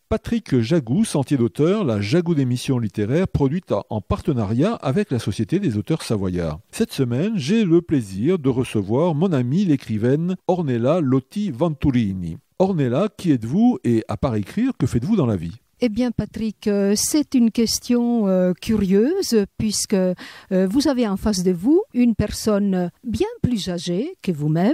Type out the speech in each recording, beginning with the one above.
Patrick Jagou, Sentier d'auteur, la Jagou d'émission littéraire produite en partenariat avec la Société des auteurs savoyards. Cette semaine, j'ai le plaisir de recevoir mon amie l'écrivaine Ornella Lotti Venturini. Ornella, qui êtes-vous et à part écrire, que faites-vous dans la vie ? Eh bien, Patrick, c'est une question curieuse puisque vous avez en face de vous une personne bien plus âgée que vous-même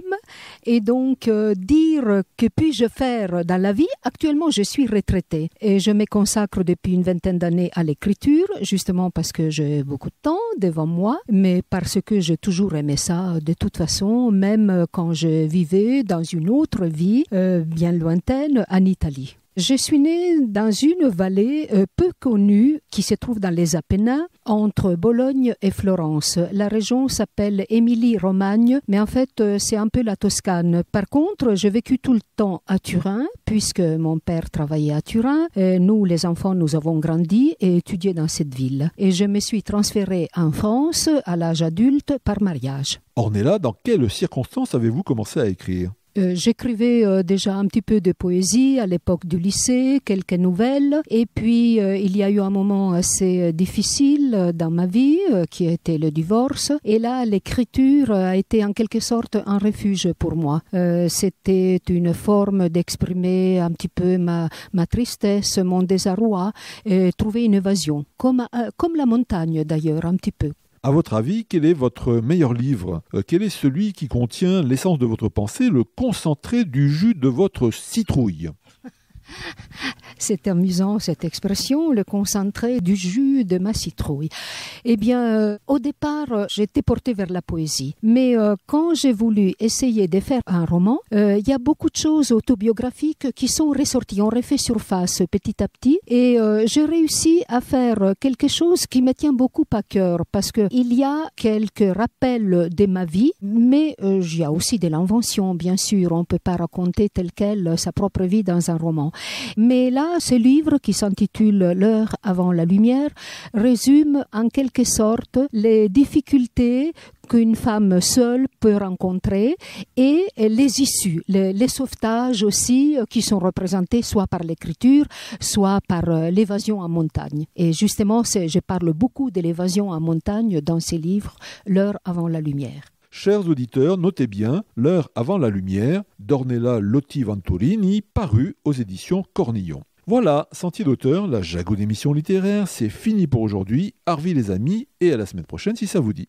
et donc dire que puis-je faire dans la vie. Actuellement, je suis retraitée et je me consacre depuis une vingtaine d'années à l'écriture, justement parce que j'ai beaucoup de temps devant moi, mais parce que j'ai toujours aimé ça de toute façon, même quand je vivais dans une autre vie bien lointaine en Italie. Je suis née dans une vallée peu connue qui se trouve dans les Apennins, entre Bologne et Florence. La région s'appelle Émilie-Romagne, mais en fait, c'est un peu la Toscane. Par contre, j'ai vécu tout le temps à Turin, puisque mon père travaillait à Turin. Et nous, les enfants, nous avons grandi et étudié dans cette ville. Et je me suis transférée en France à l'âge adulte par mariage. Ornella, dans quelles circonstances avez-vous commencé à écrire ? J'écrivais déjà un petit peu de poésie à l'époque du lycée, quelques nouvelles. Et puis, il y a eu un moment assez difficile dans ma vie, qui a été le divorce. Et là, l'écriture a été en quelque sorte un refuge pour moi. C'était une forme d'exprimer un petit peu ma tristesse, mon désarroi, et trouver une évasion. Comme la montagne d'ailleurs, un petit peu. À votre avis, quel est votre meilleur livre ? Quel est celui qui contient l'essence de votre pensée, le concentré du jus de votre citrouille ? C'est amusant cette expression, le concentré du jus de ma citrouille. Eh bien, au départ, j'étais portée vers la poésie. Mais quand j'ai voulu essayer de faire un roman, il y a beaucoup de choses autobiographiques qui sont ressorties. On refait surface petit à petit. Et j'ai réussi à faire quelque chose qui me tient beaucoup à cœur. Parce qu'il y a quelques rappels de ma vie, mais il y a aussi de l'invention, bien sûr. On ne peut pas raconter telle quelle sa propre vie dans un roman. Mais là, ce livre qui s'intitule « L'heure avant la lumière » résume en quelque sorte les difficultés qu'une femme seule peut rencontrer et les issues, les sauvetages aussi qui sont représentés soit par l'écriture, soit par l'évasion en montagne. Et justement, je parle beaucoup de l'évasion en montagne dans ces livres « L'heure avant la lumière ». Chers auditeurs, notez bien « L'heure avant la lumière » d'Ornella Lotti Venturini, paru aux éditions Cornillon. Voilà, Sentier d'auteur, la Jagou d'émission littéraire, c'est fini pour aujourd'hui. Arvi les amis, et à la semaine prochaine si ça vous dit.